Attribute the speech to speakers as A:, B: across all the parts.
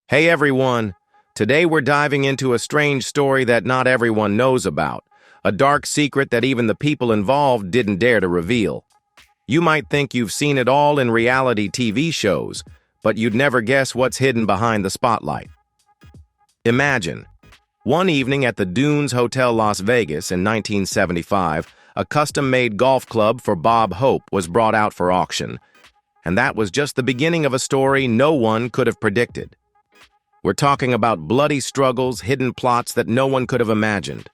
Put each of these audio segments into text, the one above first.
A: Hey everyone! Today we're diving into a strange story that not everyone knows about, a dark secret that even the people involved didn't dare to reveal. You might think you've seen it all in reality TV shows, but you'd never guess what's hidden behind the spotlight. Imagine, one evening at the Dunes Hotel Las Vegas in 1975, a custom-made golf club for Bob Hope was brought out for auction, and that was just the beginning of a story no one could have predicted. We're talking about bloody struggles, hidden plots that no one could have imagined.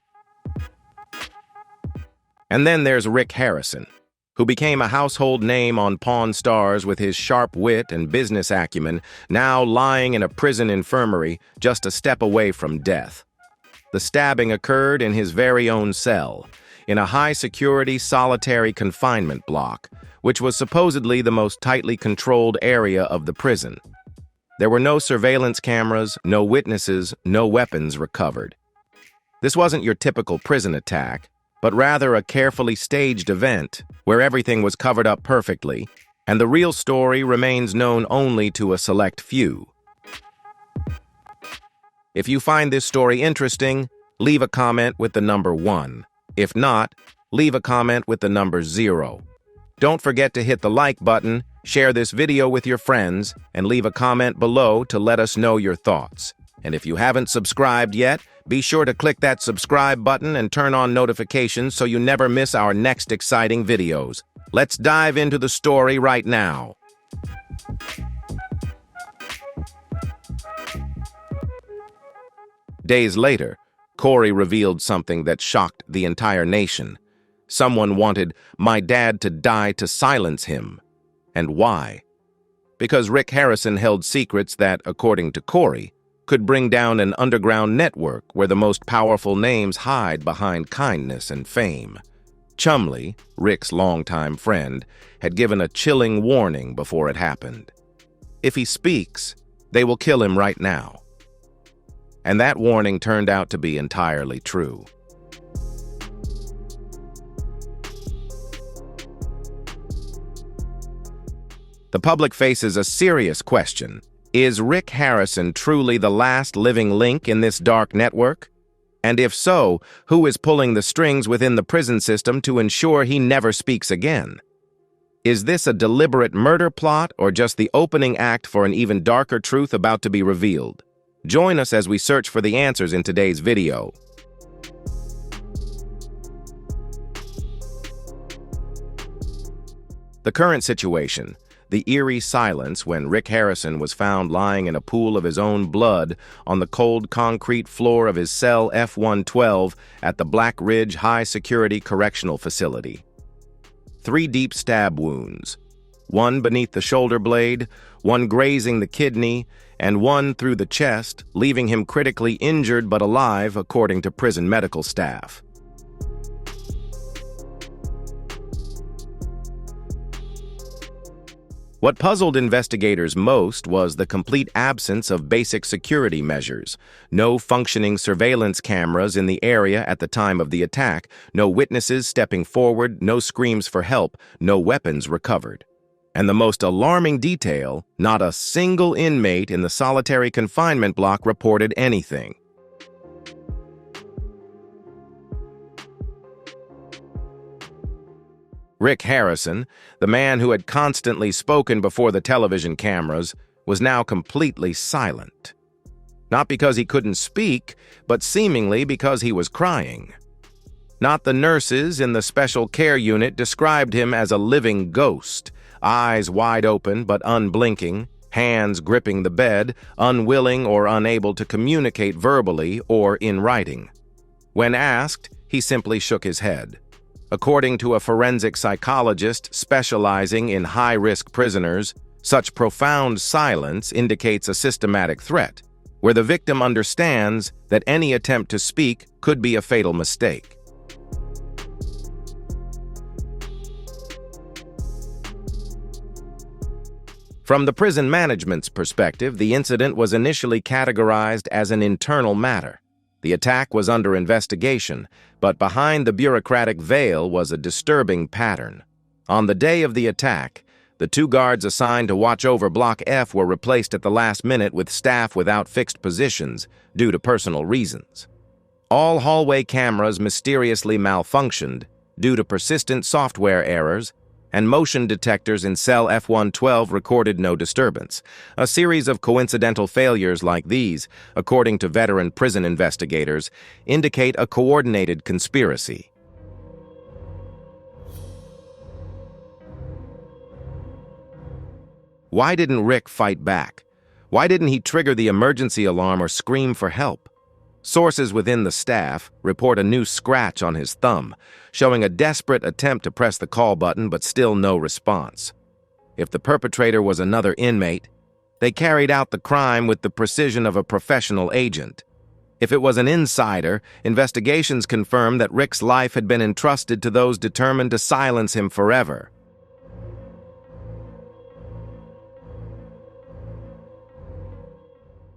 A: And then there's Rick Harrison, who became a household name on Pawn Stars with his sharp wit and business acumen, now lying in a prison infirmary just a step away from death. The stabbing occurred in his very own cell, in a high-security solitary confinement block, which was supposedly the most tightly controlled area of the prison. There were no surveillance cameras, no witnesses, no weapons recovered. This wasn't your typical prison attack, but rather a carefully staged event where everything was covered up perfectly, and the real story remains known only to a select few. If you find this story interesting, leave a comment with the number 1. If not, leave a comment with the number 0. Don't forget to hit the like button, share this video with your friends, and leave a comment below to let us know your thoughts. And if you haven't subscribed yet, be sure to click that subscribe button and turn on notifications so you never miss our next exciting videos. Let's dive into the story right now. Days later, Corey revealed something that shocked the entire nation. Someone wanted my dad to die to silence him. And why? Because Rick Harrison held secrets that, according to Corey, could bring down an underground network where the most powerful names hide behind kindness and fame. Chumley, Rick's longtime friend, had given a chilling warning before it happened. If he speaks, they will kill him right now. And that warning turned out to be entirely true. The public faces a serious question. Is Rick Harrison truly the last living link in this dark network? And if so, who is pulling the strings within the prison system to ensure he never speaks again? Is this a deliberate murder plot or just the opening act for an even darker truth about to be revealed? Join us as we search for the answers in today's video. The current situation. The eerie silence when Rick Harrison was found lying in a pool of his own blood on the cold concrete floor of his cell F-112 at the Black Ridge High Security Correctional Facility. 3 deep stab wounds, one beneath the shoulder blade, one grazing the kidney, and one through the chest, leaving him critically injured but alive, according to prison medical staff. What puzzled investigators most was the complete absence of basic security measures. No functioning surveillance cameras in the area at the time of the attack, no witnesses stepping forward, no screams for help, no weapons recovered. And the most alarming detail, not a single inmate in the solitary confinement block reported anything. Rick Harrison, the man who had constantly spoken before the television cameras, was now completely silent. Not because he couldn't speak, but seemingly because he was crying. Not the nurses in the special care unit described him as a living ghost, eyes wide open but unblinking, hands gripping the bed, unwilling or unable to communicate verbally or in writing. When asked, he simply shook his head. According to a forensic psychologist specializing in high-risk prisoners, such profound silence indicates a systematic threat, where the victim understands that any attempt to speak could be a fatal mistake. From the prison management's perspective, the incident was initially categorized as an internal matter. The attack was under investigation, but behind the bureaucratic veil was a disturbing pattern. On the day of the attack, The 2 guards assigned to watch over Block F were replaced at the last minute with staff without fixed positions due to personal reasons. All hallway cameras mysteriously malfunctioned due to persistent software errors, and motion detectors in cell F112 recorded no disturbance. A series of coincidental failures like these, according to veteran prison investigators, indicate a coordinated conspiracy. Why didn't Rick fight back? Why didn't he trigger the emergency alarm or scream for help? Sources within the staff report a new scratch on his thumb, showing a desperate attempt to press the call button but still no response. If the perpetrator was another inmate, they carried out the crime with the precision of a professional agent. If it was an insider, investigations confirmed that Rick's life had been entrusted to those determined to silence him forever.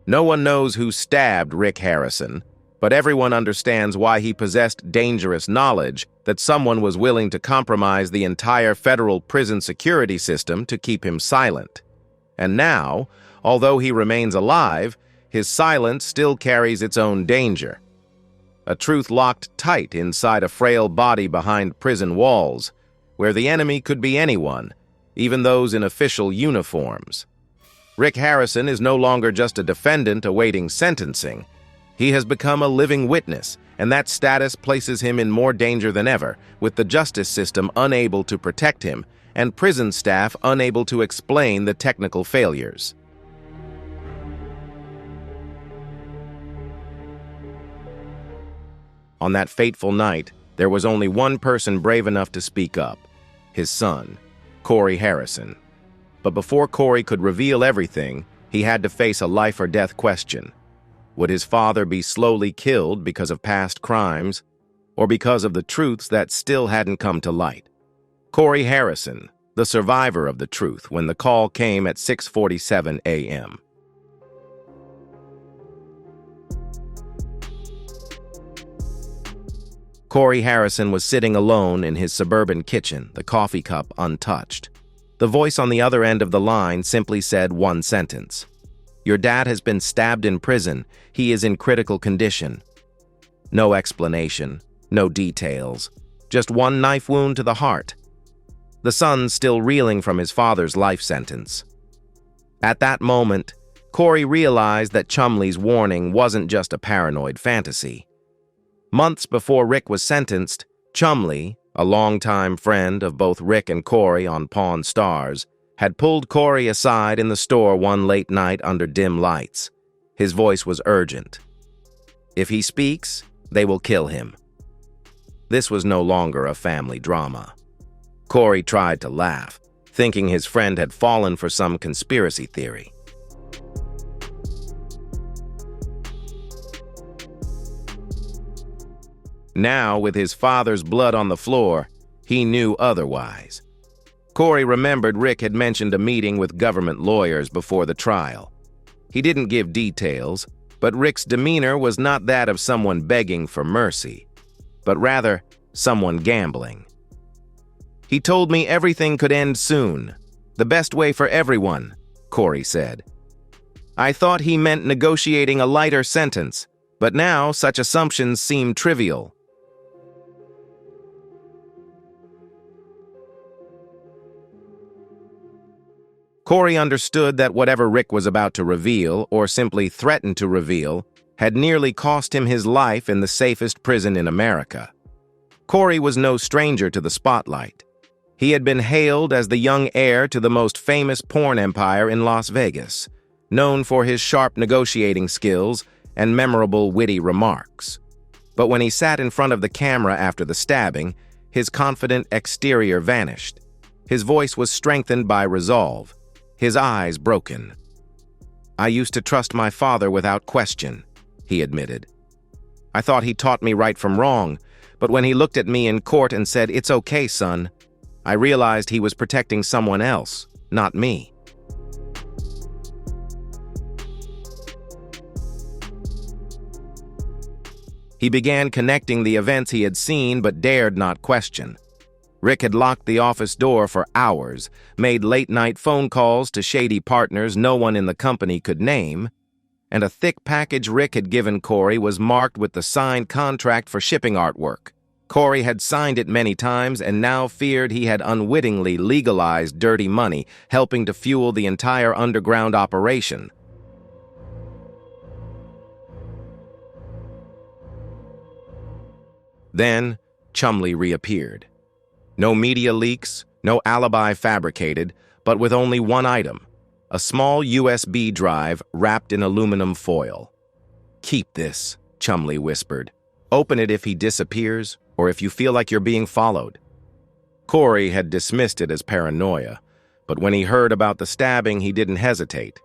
A: No one knows who stabbed Rick Harrison, but everyone understands why he possessed dangerous knowledge that someone was willing to compromise the entire federal prison security system to keep him silent. And now, although he remains alive, his silence still carries its own danger. A truth locked tight inside a frail body behind prison walls, where the enemy could be anyone, even those in official uniforms. Rick Harrison is no longer just a defendant awaiting sentencing. He has become a living witness, and that status places him in more danger than ever, with the justice system unable to protect him and prison staff unable to explain the technical failures. On that fateful night, there was only one person brave enough to speak up: his son, Corey Harrison. But before Corey could reveal everything, he had to face a life-or-death question. Would his father be slowly killed because of past crimes, or because of the truths that still hadn't come to light? Corey Harrison, the survivor of the truth, when the call came at 6:47 a.m. Corey Harrison was sitting alone in his suburban kitchen, the coffee cup untouched. The voice on the other end of the line simply said one sentence: "Your dad has been stabbed in prison. He is in critical condition." No explanation, no details, just one knife wound to the heart. The son still reeling from his father's life sentence. At that moment, Corey realized that Chumley's warning wasn't just a paranoid fantasy. Months before Rick was sentenced, Chumley, a longtime friend of both Rick and Corey on Pawn Stars, had pulled Corey aside in the store one late night under dim lights. His voice was urgent. If he speaks, they will kill him. This was no longer a family drama. Corey tried to laugh, thinking his friend had fallen for some conspiracy theory. Now, with his father's blood on the floor, he knew otherwise. Corey remembered Rick had mentioned a meeting with government lawyers before the trial. He didn't give details, but Rick's demeanor was not that of someone begging for mercy, but rather someone gambling. "He told me everything could end soon. The best way for everyone," Corey said. "I thought he meant negotiating a lighter sentence, but now such assumptions seem trivial." Corey understood that whatever Rick was about to reveal, or simply threatened to reveal, had nearly cost him his life in the safest prison in America. Corey was no stranger to the spotlight. He had been hailed as the young heir to the most famous porn empire in Las Vegas, known for his sharp negotiating skills and memorable witty remarks. But when he sat in front of the camera after the stabbing, his confident exterior vanished. His voice was strengthened by resolve, his eyes broken. "I used to trust my father without question," he admitted. "I thought he taught me right from wrong, but when he looked at me in court and said, 'It's okay, son,' I realized he was protecting someone else, not me." He began connecting the events he had seen but dared not question. Rick had locked the office door for hours, made late-night phone calls to shady partners no one in the company could name, and a thick package Rick had given Corey was marked with the signed contract for shipping artwork. Corey had signed it many times and now feared he had unwittingly legalized dirty money, helping to fuel the entire underground operation. Then, Chumley reappeared. No media leaks, no alibi fabricated, but with only one item, a small USB drive wrapped in aluminum foil. "Keep this," Chumley whispered. "Open it if he disappears, or if you feel like you're being followed." Corey had dismissed it as paranoia, but when he heard about the stabbing, he didn't hesitate.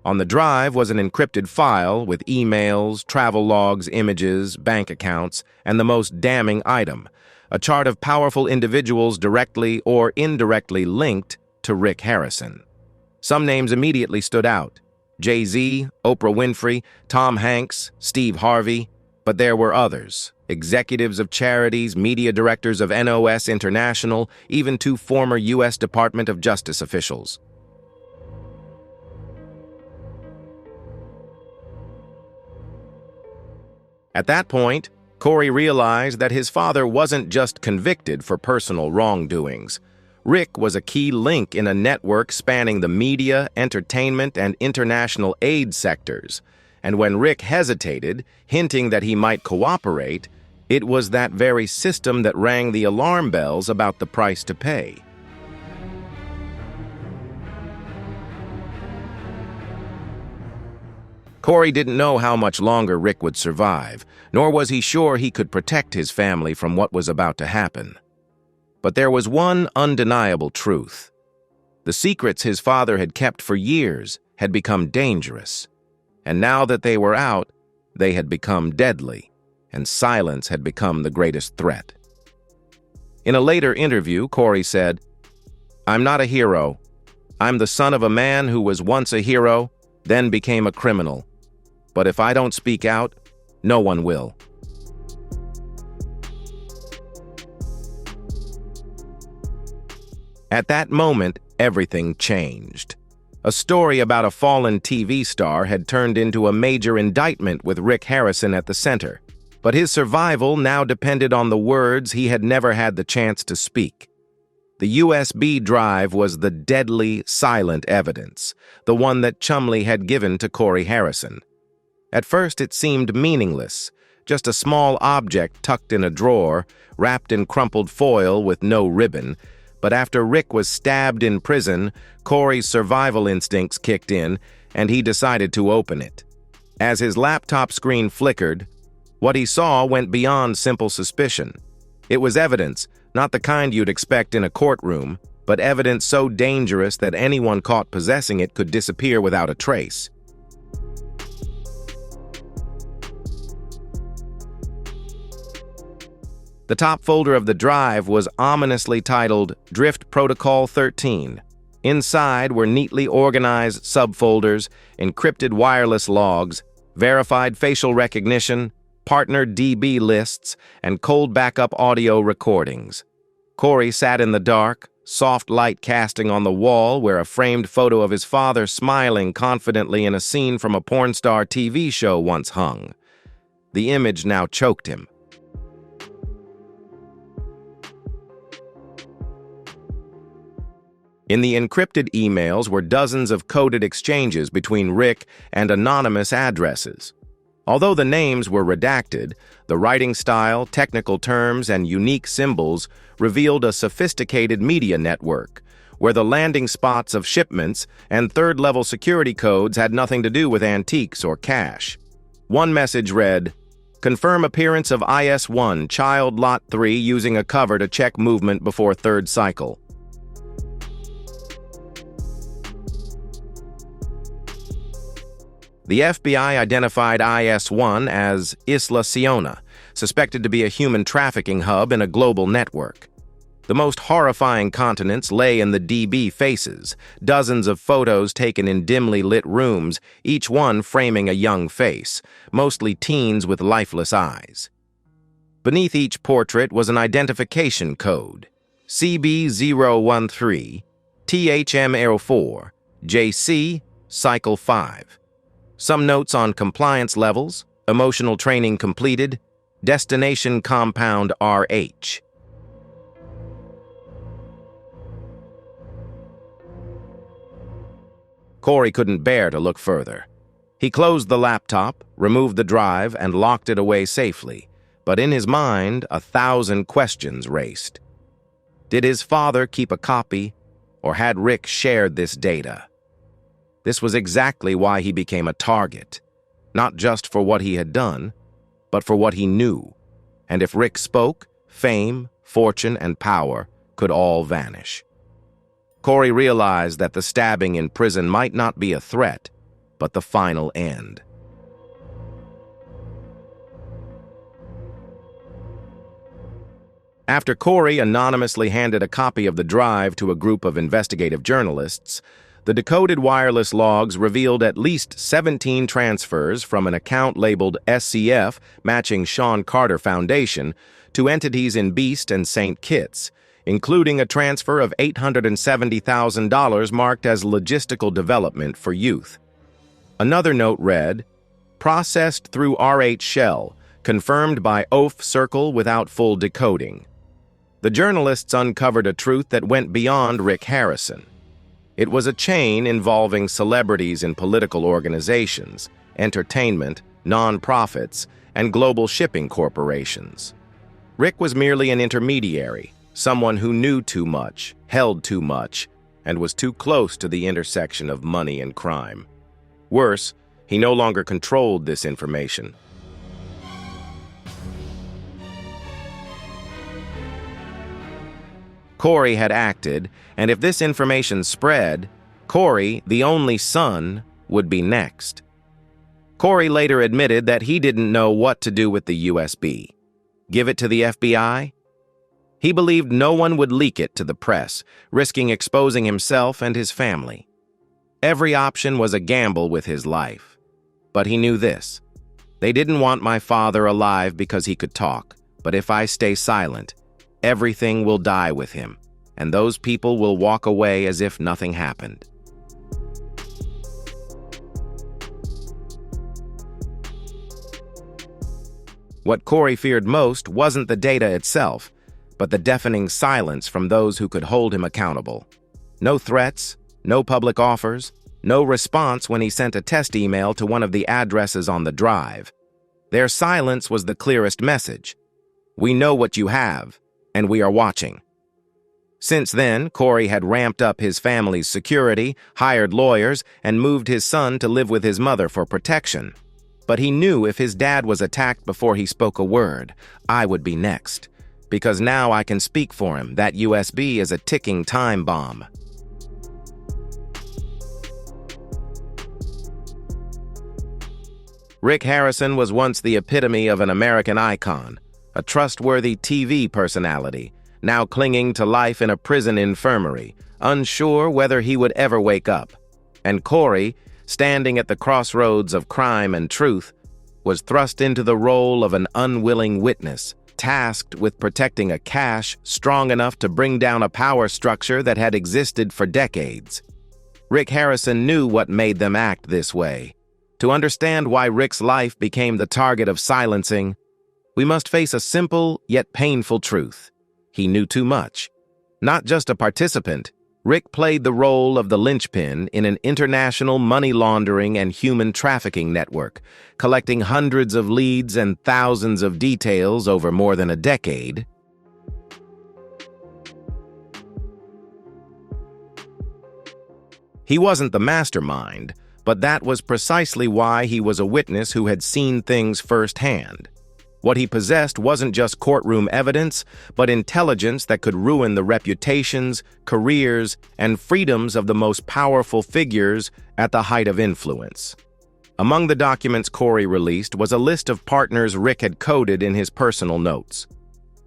A: On the drive was an encrypted file with emails, travel logs, images, bank accounts, and the most damning item, a chart of powerful individuals directly or indirectly linked to Rick Harrison. Some names immediately stood out: Jay-Z, Oprah Winfrey, Tom Hanks, Steve Harvey, but there were others: executives of charities, media directors of NOS International, even 2 former U.S. Department of Justice officials. At that point, Corey realized that his father wasn't just convicted for personal wrongdoings. Rick was a key link in a network spanning the media, entertainment, and international aid sectors. And when Rick hesitated, hinting that he might cooperate, it was that very system that rang the alarm bells about the price to pay. Corey didn't know how much longer Rick would survive, nor was he sure he could protect his family from what was about to happen. But there was one undeniable truth. The secrets his father had kept for years had become dangerous, and now that they were out, they had become deadly, and silence had become the greatest threat. In a later interview, Corey said, "I'm not a hero. I'm the son of a man who was once a hero, then became a criminal. But if I don't speak out, no one will." At that moment, everything changed. A story about a fallen TV star had turned into a major indictment with Rick Harrison at the center, but his survival now depended on the words he had never had the chance to speak. The USB drive was the deadly, silent evidence, the one that Chumley had given to Corey Harrison. At first, it seemed meaningless, just a small object tucked in a drawer, wrapped in crumpled foil with no ribbon. But after Rick was stabbed in prison, Corey's survival instincts kicked in, and he decided to open it. As his laptop screen flickered, what he saw went beyond simple suspicion. It was evidence, not the kind you'd expect in a courtroom, but evidence so dangerous that anyone caught possessing it could disappear without a trace. The top folder of the drive was ominously titled Drift Protocol 13. Inside were neatly organized subfolders, encrypted wireless logs, verified facial recognition, partner DB lists, and cold backup audio recordings. Corey sat in the dark, soft light casting on the wall where a framed photo of his father smiling confidently in a scene from a porn star TV show once hung. The image now choked him. In the encrypted emails were dozens of coded exchanges between Rick and anonymous addresses. Although the names were redacted, the writing style, technical terms, and unique symbols revealed a sophisticated media network, where the landing spots of shipments and third-level security codes had nothing to do with antiques or cash. One message read, "Confirm appearance of IS-1, Child Lot 3 using a cover to check movement before third cycle." The FBI identified IS-1 as Isla Siona, suspected to be a human trafficking hub in a global network. The most horrifying continents lay in the DB faces, dozens of photos taken in dimly lit rooms, each one framing a young face, mostly teens with lifeless eyes. Beneath each portrait was an identification code: CB013, THM04, JC, Cycle 5. Some notes on compliance levels, emotional training completed, destination compound RH. Corey couldn't bear to look further. He closed the laptop, removed the drive, and locked it away safely, but in his mind, 1,000 questions raced. Did his father keep a copy, or had Rick shared this data? This was exactly why he became a target, not just for what he had done, but for what he knew. And if Rick spoke, fame, fortune, and power could all vanish. Corey realized that the stabbing in prison might not be a threat, but the final end. After Corey anonymously handed a copy of the drive to a group of investigative journalists, the decoded wireless logs revealed at least 17 transfers from an account labeled SCF, matching Sean Carter Foundation, to entities in Beast and St. Kitts, including a transfer of $870,000 marked as logistical development for youth. Another note read, "Processed through RH Shell, confirmed by OAF Circle without full decoding." The journalists uncovered a truth that went beyond Rick Harrison. It was a chain involving celebrities in political organizations, entertainment, non-profits, and global shipping corporations. Rick was merely an intermediary, someone who knew too much, held too much, and was too close to the intersection of money and crime. Worse, he no longer controlled this information. Corey had acted, and if this information spread, Corey, the only son, would be next. Corey later admitted that he didn't know what to do with the USB. Give it to the FBI? He believed no one would leak it to the press, risking exposing himself and his family. Every option was a gamble with his life. But he knew this: they didn't want my father alive because he could talk, but if I stay silent, everything will die with him, and those people will walk away as if nothing happened. What Corey feared most wasn't the data itself, but the deafening silence from those who could hold him accountable. No threats, no public offers, no response when he sent a test email to one of the addresses on the drive. Their silence was the clearest message. We know what you have, and we are watching. Since then, Corey had ramped up his family's security, hired lawyers, and moved his son to live with his mother for protection. But he knew if his dad was attacked before he spoke a word, I would be next. Because now I can speak for him. That USB is a ticking time bomb. Rick Harrison was once the epitome of an American icon, a trustworthy TV personality, now clinging to life in a prison infirmary, unsure whether he would ever wake up. And Corey, standing at the crossroads of crime and truth, was thrust into the role of an unwilling witness, tasked with protecting a cache strong enough to bring down a power structure that had existed for decades. Rick Harrison knew what made them act this way. To understand why Rick's life became the target of silencing, we must face a simple yet painful truth. He knew too much. Not just a participant, Rick played the role of the linchpin in an international money laundering and human trafficking network, collecting hundreds of leads and thousands of details over more than a decade. He wasn't the mastermind, but that was precisely why he was a witness who had seen things firsthand. What he possessed wasn't just courtroom evidence, but intelligence that could ruin the reputations, careers, and freedoms of the most powerful figures at the height of influence. Among the documents Corey released was a list of partners Rick had coded in his personal notes.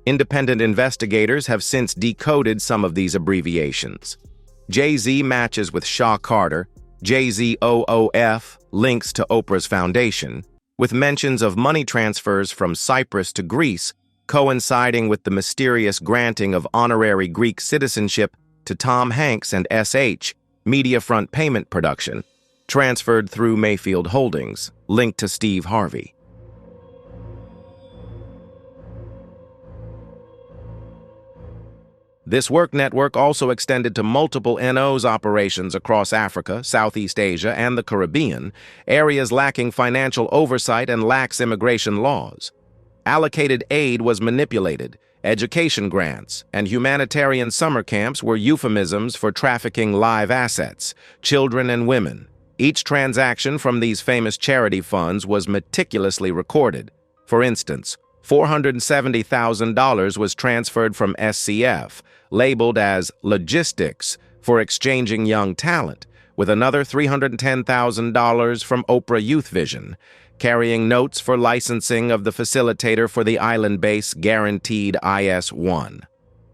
A: Independent investigators have since decoded some of these abbreviations. JZ matches with Shaw Carter, JZOOF links to Oprah's foundation, with mentions of money transfers from Cyprus to Greece coinciding with the mysterious granting of honorary Greek citizenship to Tom Hanks and SH, Mediafront Payment Production, transferred through Mayfield Holdings, linked to Steve Harvey. This work network also extended to multiple NO's operations across Africa, Southeast Asia, and the Caribbean, areas lacking financial oversight and lax immigration laws. Allocated aid was manipulated, education grants, and humanitarian summer camps were euphemisms for trafficking live assets, children and women. Each transaction from these famous charity funds was meticulously recorded. For instance, $470,000 was transferred from SCF, labeled as logistics for exchanging young talent, with another $310,000 from Oprah Youth Vision, carrying notes for licensing of the facilitator for the island base guaranteed IS-1.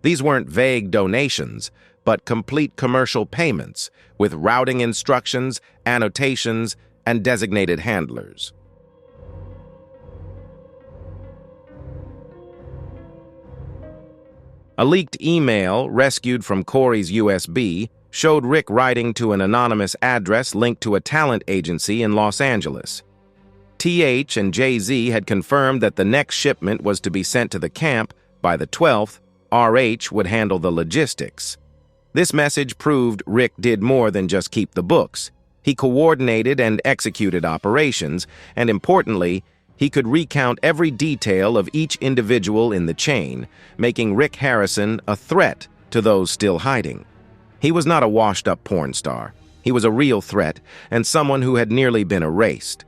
A: These weren't vague donations, but complete commercial payments, with routing instructions, annotations, and designated handlers. A leaked email, rescued from Corey's USB, showed Rick writing to an anonymous address linked to a talent agency in Los Angeles. TH and JZ had confirmed that the next shipment was to be sent to the camp by the 12th. RH would handle the logistics. This message proved Rick did more than just keep the books. He coordinated and executed operations, and importantly, he could recount every detail of each individual in the chain, making Rick Harrison a threat to those still hiding. He was not a washed-up porn star. He was a real threat, and someone who had nearly been erased.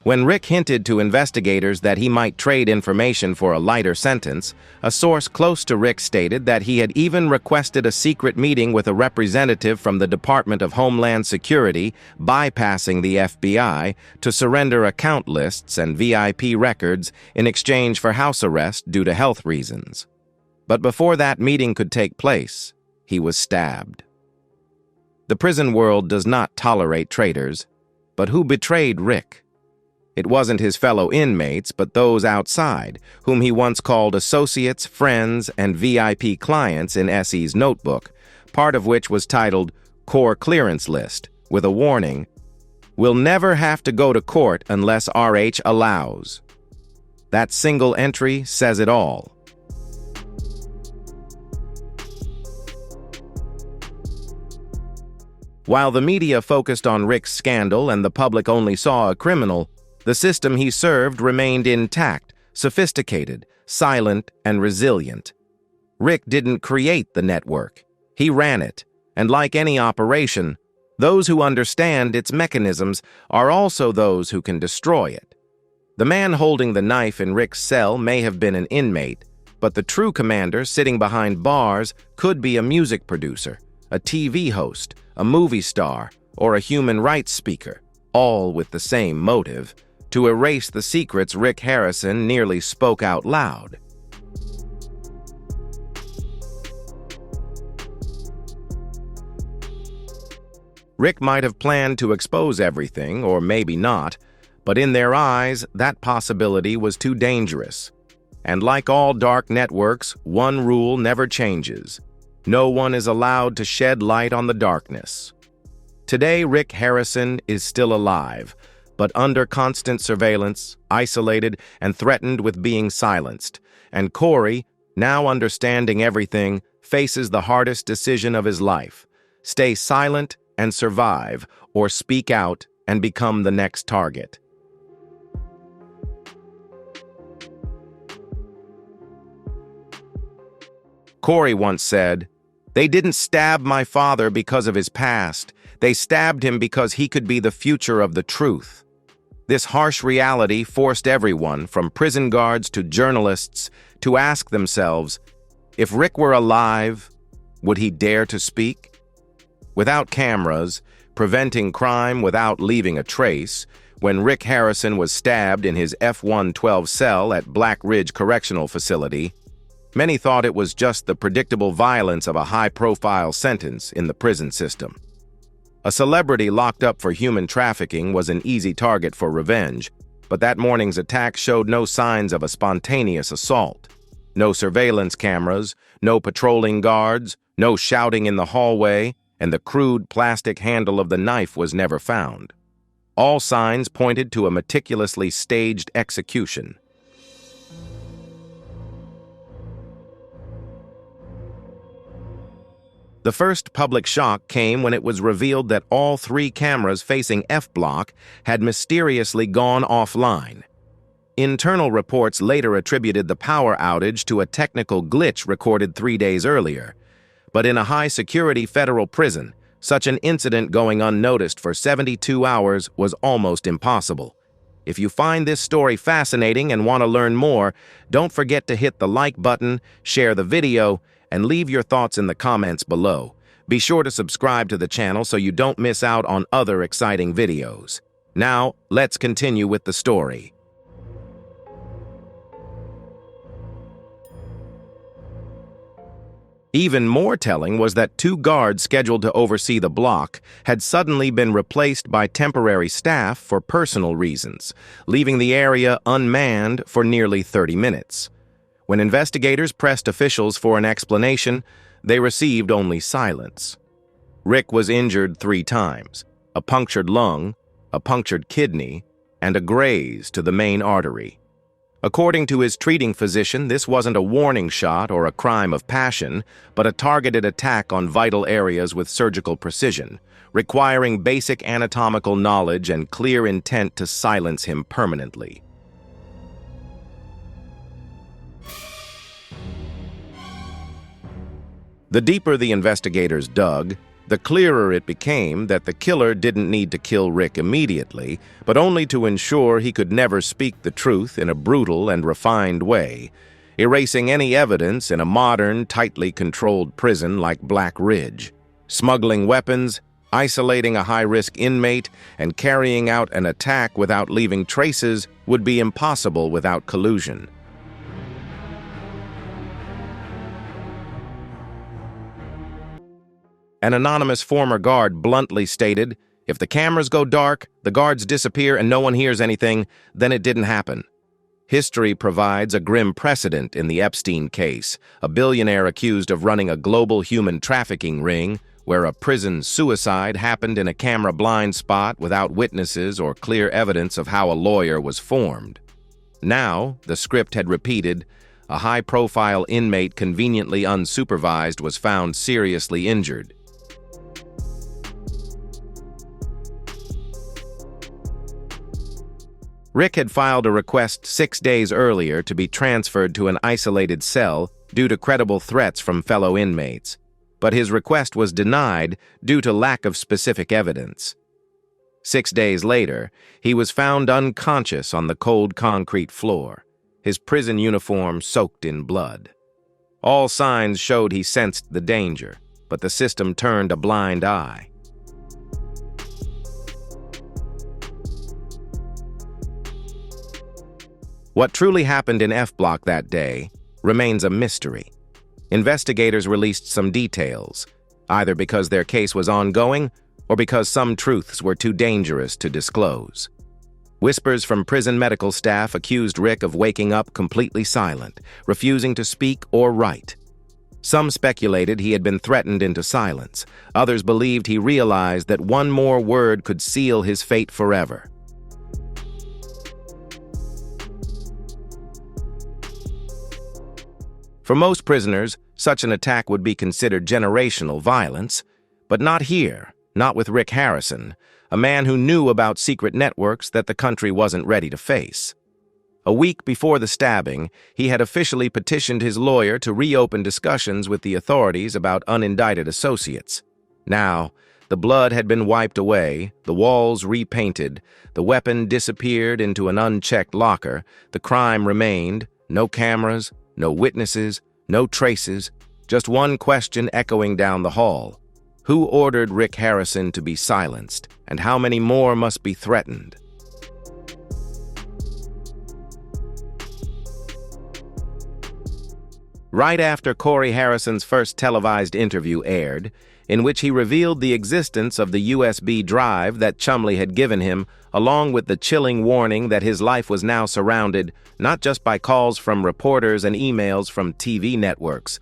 A: When Rick hinted to investigators that he might trade information for a lighter sentence, a source close to Rick stated that he had even requested a secret meeting with a representative from the Department of Homeland Security, bypassing the FBI, to surrender account lists and VIP records in exchange for house arrest due to health reasons. But before that meeting could take place, he was stabbed. The prison world does not tolerate traitors, but who betrayed Rick? It wasn't his fellow inmates, but those outside, whom he once called associates, friends, and VIP clients in Essie's notebook, part of which was titled Core Clearance List, with a warning, "We'll never have to go to court unless RH allows." That single entry says it all. While the media focused on Rick's scandal and the public only saw a criminal, the system he served remained intact, sophisticated, silent, and resilient. Rick didn't create the network. He ran it, and like any operation, those who understand its mechanisms are also those who can destroy it. The man holding the knife in Rick's cell may have been an inmate, but the true commander sitting behind bars could be a music producer, a TV host, a movie star, or a human rights speaker, all with the same motive: to erase the secrets Rick Harrison nearly spoke out loud. Rick might have planned to expose everything, or maybe not, but in their eyes, that possibility was too dangerous. And like all dark networks, one rule never changes: no one is allowed to shed light on the darkness. Today, Rick Harrison is still alive, but under constant surveillance, isolated, and threatened with being silenced. And Corey, now understanding everything, faces the hardest decision of his life: stay silent and survive, or speak out and become the next target. Corey once said, "They didn't stab my father because of his past. They stabbed him because he could be the future of the truth." This harsh reality forced everyone, from prison guards to journalists, to ask themselves, if Rick were alive, would he dare to speak? Without cameras, preventing crime without leaving a trace, when Rick Harrison was stabbed in his F-112 cell at Black Ridge Correctional Facility, many thought it was just the predictable violence of a high-profile sentence in the prison system. A celebrity locked up for human trafficking was an easy target for revenge, but that morning's attack showed no signs of a spontaneous assault. No surveillance cameras, no patrolling guards, no shouting in the hallway, and the crude plastic handle of the knife was never found. All signs pointed to a meticulously staged execution. The first public shock came when it was revealed that all 3 cameras facing F Block had mysteriously gone offline. Internal reports later attributed the power outage to a technical glitch recorded 3 days earlier. But in a high-security federal prison, such an incident going unnoticed for 72 hours was almost impossible. If you find this story fascinating and want to learn more, don't forget to hit the like button, share the video, and leave your thoughts in the comments below. Be sure to subscribe to the channel so you don't miss out on other exciting videos. Now, let's continue with the story. Even more telling was that 2 guards scheduled to oversee the block had suddenly been replaced by temporary staff for personal reasons, leaving the area unmanned for nearly 30 minutes. When investigators pressed officials for an explanation, they received only silence. Rick was injured 3 times: a punctured lung, a punctured kidney, and a graze to the main artery. According to his treating physician, this wasn't a warning shot or a crime of passion, but a targeted attack on vital areas with surgical precision, requiring basic anatomical knowledge and clear intent to silence him permanently. The deeper the investigators dug, the clearer it became that the killer didn't need to kill Rick immediately, but only to ensure he could never speak the truth in a brutal and refined way, erasing any evidence in a modern, tightly controlled prison like Black Ridge. Smuggling weapons, isolating a high-risk inmate, and carrying out an attack without leaving traces would be impossible without collusion. An anonymous former guard bluntly stated, "If the cameras go dark, the guards disappear, and no one hears anything, then it didn't happen." History provides a grim precedent in the Epstein case, a billionaire accused of running a global human trafficking ring, where a prison suicide happened in a camera blind spot without witnesses or clear evidence of how a lawyer was formed. Now, the script had repeated, a high-profile inmate conveniently unsupervised was found seriously injured. Rick had filed a request 6 days earlier to be transferred to an isolated cell due to credible threats from fellow inmates, but his request was denied due to lack of specific evidence. 6 days later, he was found unconscious on the cold concrete floor, his prison uniform soaked in blood. All signs showed he sensed the danger, but the system turned a blind eye. What truly happened in F Block that day remains a mystery. Investigators released some details, either because their case was ongoing or because some truths were too dangerous to disclose. Whispers from prison medical staff accused Rick of waking up completely silent, refusing to speak or write. Some speculated he had been threatened into silence. Others believed he realized that one more word could seal his fate forever. For most prisoners, such an attack would be considered generational violence, but not here, not with Rick Harrison, a man who knew about secret networks that the country wasn't ready to face. A week before the stabbing, he had officially petitioned his lawyer to reopen discussions with the authorities about unindicted associates. Now, the blood had been wiped away, the walls repainted, the weapon disappeared into an unchecked locker, the crime remained, no cameras, no witnesses, no traces, just one question echoing down the hall. Who ordered Rick Harrison to be silenced, and how many more must be threatened? Right after Corey Harrison's first televised interview aired, in which he revealed the existence of the USB drive that Chumley had given him, along with the chilling warning that his life was now surrounded not just by calls from reporters and emails from TV networks,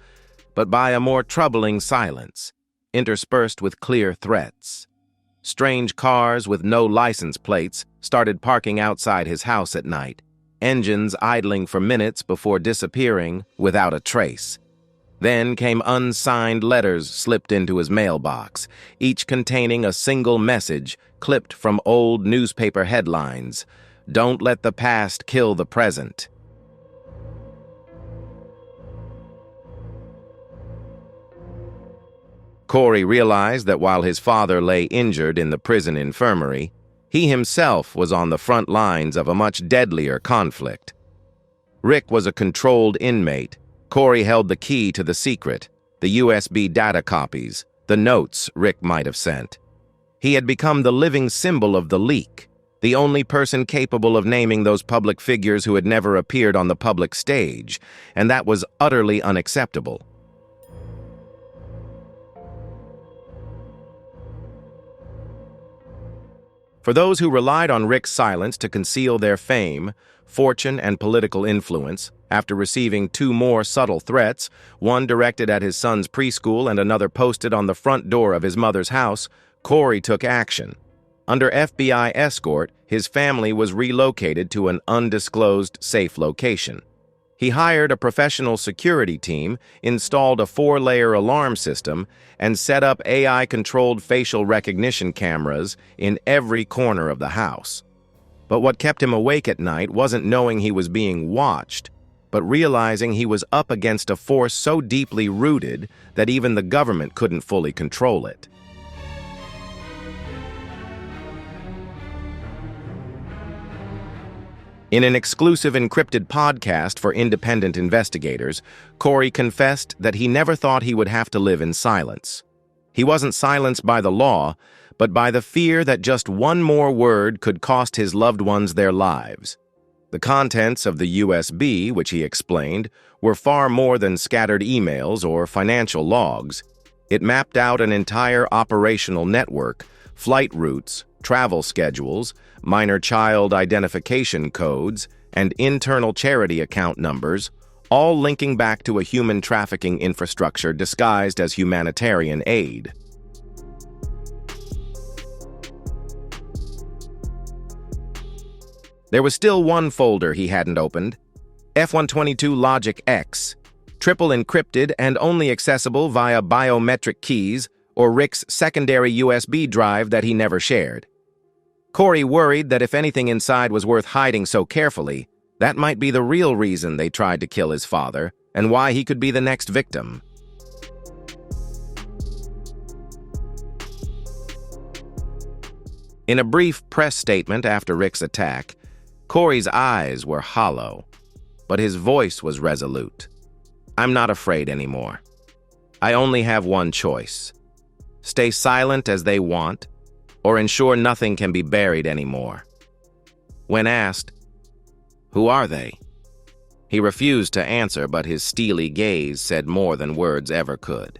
A: but by a more troubling silence, interspersed with clear threats. Strange cars with no license plates started parking outside his house at night, engines idling for minutes before disappearing without a trace. Then came unsigned letters slipped into his mailbox, each containing a single message clipped from old newspaper headlines. "Don't let the past kill the present." Corey realized that while his father lay injured in the prison infirmary, he himself was on the front lines of a much deadlier conflict. Rick was a controlled inmate. Corey held the key to the secret, the USB data copies, the notes Rick might have sent. He had become the living symbol of the leak, the only person capable of naming those public figures who had never appeared on the public stage, and that was utterly unacceptable. For those who relied on Rick's silence to conceal their fame, fortune, and political influence, after receiving two more subtle threats, one directed at his son's preschool and another posted on the front door of his mother's house, Corey took action. Under FBI escort, his family was relocated to an undisclosed safe location. He hired a professional security team, installed a 4-layer alarm system, and set up AI-controlled facial recognition cameras in every corner of the house. But what kept him awake at night wasn't knowing he was being watched, but realizing he was up against a force so deeply rooted that even the government couldn't fully control it. In an exclusive encrypted podcast for independent investigators, Corey confessed that he never thought he would have to live in silence. He wasn't silenced by the law, but by the fear that just one more word could cost his loved ones their lives. The contents of the USB, which he explained, were far more than scattered emails or financial logs. It mapped out an entire operational network, flight routes, travel schedules, minor child identification codes, and internal charity account numbers, all linking back to a human trafficking infrastructure disguised as humanitarian aid. There was still one folder he hadn't opened, F-122 Logic X, triple encrypted and only accessible via biometric keys or Rick's secondary USB drive that he never shared. Corey worried that if anything inside was worth hiding so carefully, that might be the real reason they tried to kill his father and why he could be the next victim. In a brief press statement after Rick's attack, Corey's eyes were hollow, but his voice was resolute. "I'm not afraid anymore. I only have one choice. Stay silent as they want, or ensure nothing can be buried anymore." When asked, "Who are they?" he refused to answer, but his steely gaze said more than words ever could.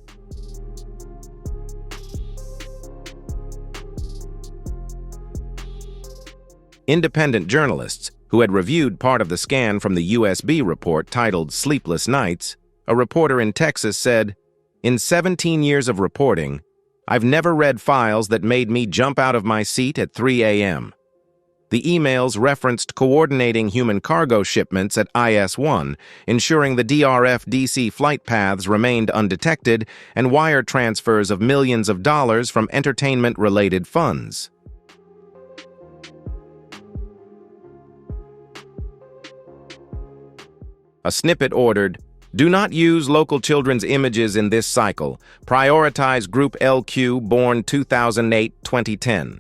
A: Independent journalists who had reviewed part of the scan from the USB report titled Sleepless Nights, a reporter in Texas said, "In 17 years of reporting, I've never read files that made me jump out of my seat at 3 a.m. The emails referenced coordinating human cargo shipments at IS-1, ensuring the DRF-DC flight paths remained undetected, and wire transfers of millions of dollars from entertainment-related funds." A snippet ordered, "Do not use local children's images in this cycle. Prioritize Group LQ born 2008-2010.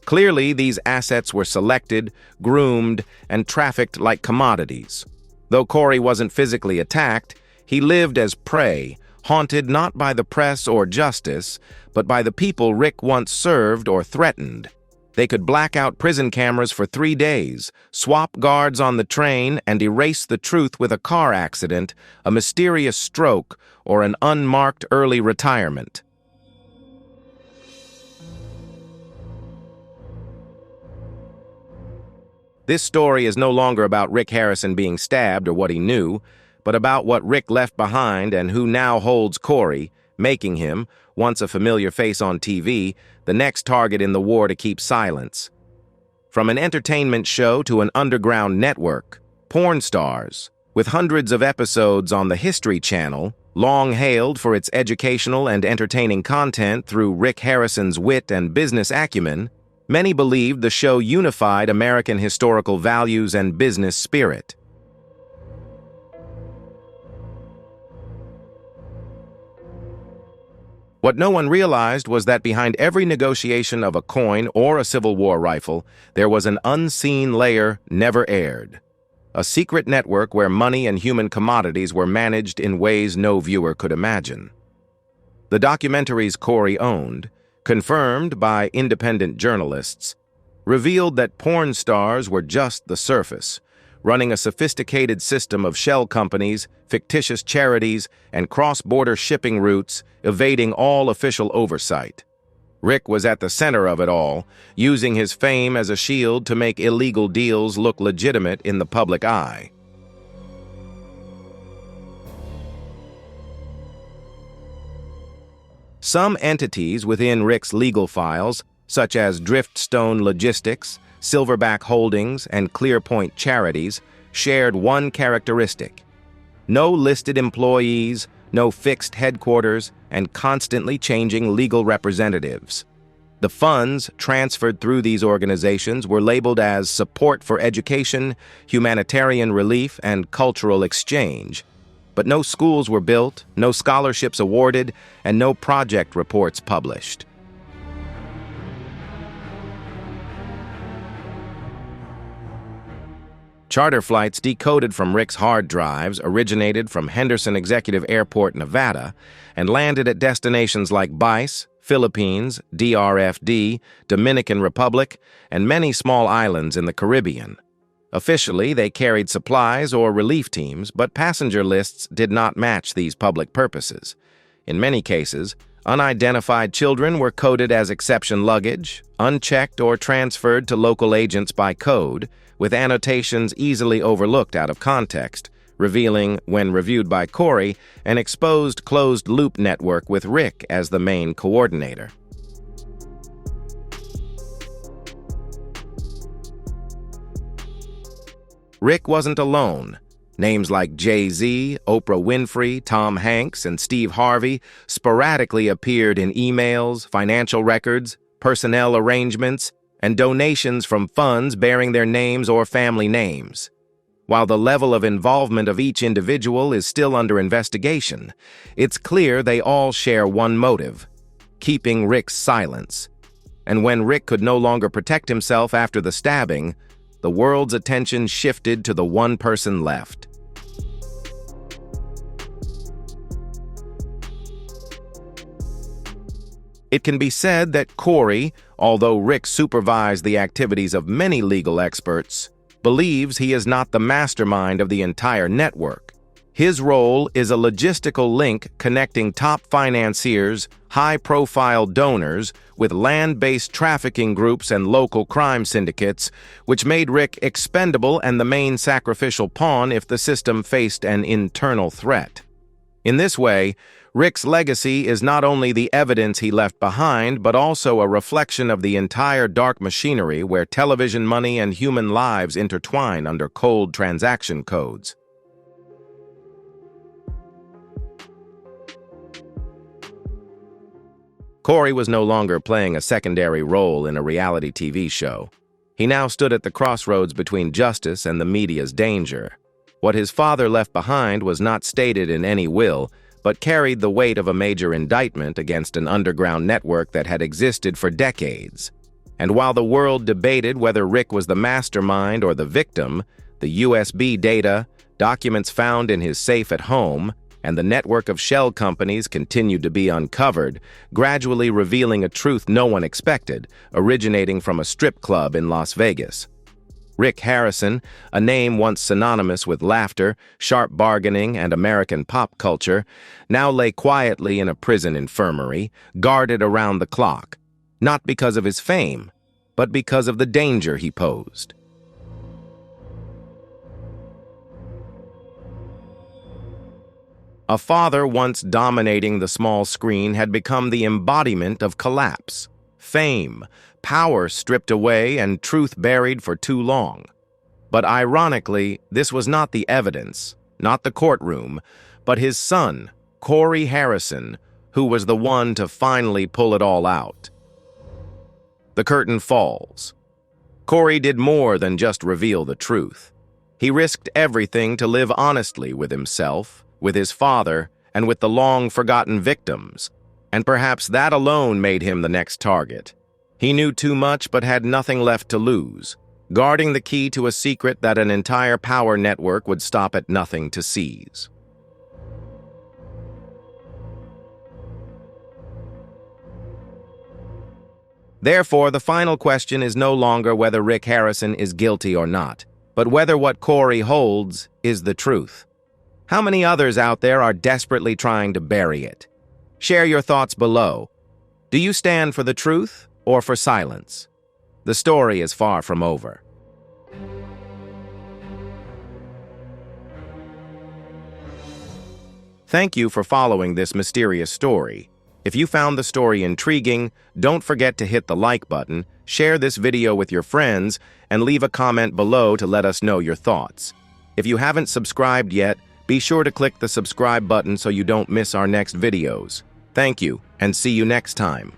A: Clearly, these assets were selected, groomed, and trafficked like commodities. Though Corey wasn't physically attacked, he lived as prey, haunted not by the press or justice, but by the people Rick once served or threatened. They could black out prison cameras for 3 days, swap guards on the train, and erase the truth with a car accident, a mysterious stroke, or an unmarked early retirement. This story is no longer about Rick Harrison being stabbed or what he knew, but about what Rick left behind and who now holds Corey, making him, once a familiar face on TV, the next target in the war to keep silence. From an entertainment show to an underground network, porn stars, with hundreds of episodes on the History Channel, long hailed for its educational and entertaining content through Rick Harrison's wit and business acumen, many believed the show unified American historical values and business spirit. What no one realized was that behind every negotiation of a coin or a Civil War rifle, there was an unseen layer never aired. A secret network where money and human commodities were managed in ways no viewer could imagine. The documentaries Corey owned, confirmed by independent journalists, revealed that porn stars were just the surface, running a sophisticated system of shell companies, fictitious charities, and cross-border shipping routes, evading all official oversight. Rick was at the center of it all, using his fame as a shield to make illegal deals look legitimate in the public eye. Some entities within Rick's legal files, such as Driftstone Logistics, Silverback Holdings, and Clearpoint Charities, shared one characteristic: no listed employees, no fixed headquarters, and constantly changing legal representatives. The funds transferred through these organizations were labeled as support for education, humanitarian relief, and cultural exchange. But no schools were built, no scholarships awarded, and no project reports published. Charter flights decoded from Rick's hard drives originated from Henderson Executive Airport, Nevada, and landed at destinations like Bice, Philippines, DRFD, Dominican Republic, and many small islands in the Caribbean. Officially, they carried supplies or relief teams, but passenger lists did not match these public purposes. In many cases, unidentified children were coded as exception luggage, unchecked or transferred to local agents by code, with annotations easily overlooked out of context, revealing, when reviewed by Corey, an exposed closed-loop network with Rick as the main coordinator. Rick wasn't alone. Names like Jay-Z, Oprah Winfrey, Tom Hanks, and Steve Harvey sporadically appeared in emails, financial records, personnel arrangements, and donations from funds bearing their names or family names. While the level of involvement of each individual is still under investigation, it's clear they all share one motive: keeping Rick's silence. And when Rick could no longer protect himself after the stabbing, the world's attention shifted to the one person left. It can be said that Corey, although Rick supervised the activities of many legal experts, believes he is not the mastermind of the entire network. His role is a logistical link connecting top financiers, high-profile donors, with land-based trafficking groups and local crime syndicates, which made Rick expendable and the main sacrificial pawn if the system faced an internal threat. In this way, Rick's legacy is not only the evidence he left behind, but also a reflection of the entire dark machinery where television money and human lives intertwine under cold transaction codes. Corey was no longer playing a secondary role in a reality TV show. He now stood at the crossroads between justice and the media's danger. What his father left behind was not stated in any will, but carried the weight of a major indictment against an underground network that had existed for decades. And while the world debated whether Rick was the mastermind or the victim, the USB data, documents found in his safe at home, and the network of shell companies continued to be uncovered, gradually revealing a truth no one expected, originating from a strip club in Las Vegas. Rick Harrison, a name once synonymous with laughter, sharp bargaining, and American pop culture, now lay quietly in a prison infirmary, guarded around the clock, not because of his fame, but because of the danger he posed. A father once dominating the small screen had become the embodiment of collapse, fame, power stripped away, and truth buried for too long. But ironically, this was not the evidence, not the courtroom, but his son, Corey Harrison, who was the one to finally pull it all out. The curtain falls. Corey did more than just reveal the truth. He risked everything to live honestly with himself, with his father, and with the long-forgotten victims, and perhaps that alone made him the next target. He knew too much but had nothing left to lose, guarding the key to a secret that an entire power network would stop at nothing to seize. Therefore, the final question is no longer whether Rick Harrison is guilty or not, but whether what Corey holds is the truth. How many others out there are desperately trying to bury it? Share your thoughts below. Do you stand for the truth or for silence? The story is far from over. Thank you for following this mysterious story. If you found the story intriguing, don't forget to hit the like button, share this video with your friends, and leave a comment below to let us know your thoughts. If you haven't subscribed yet, be sure to click the subscribe button so you don't miss our next videos. Thank you, and see you next time.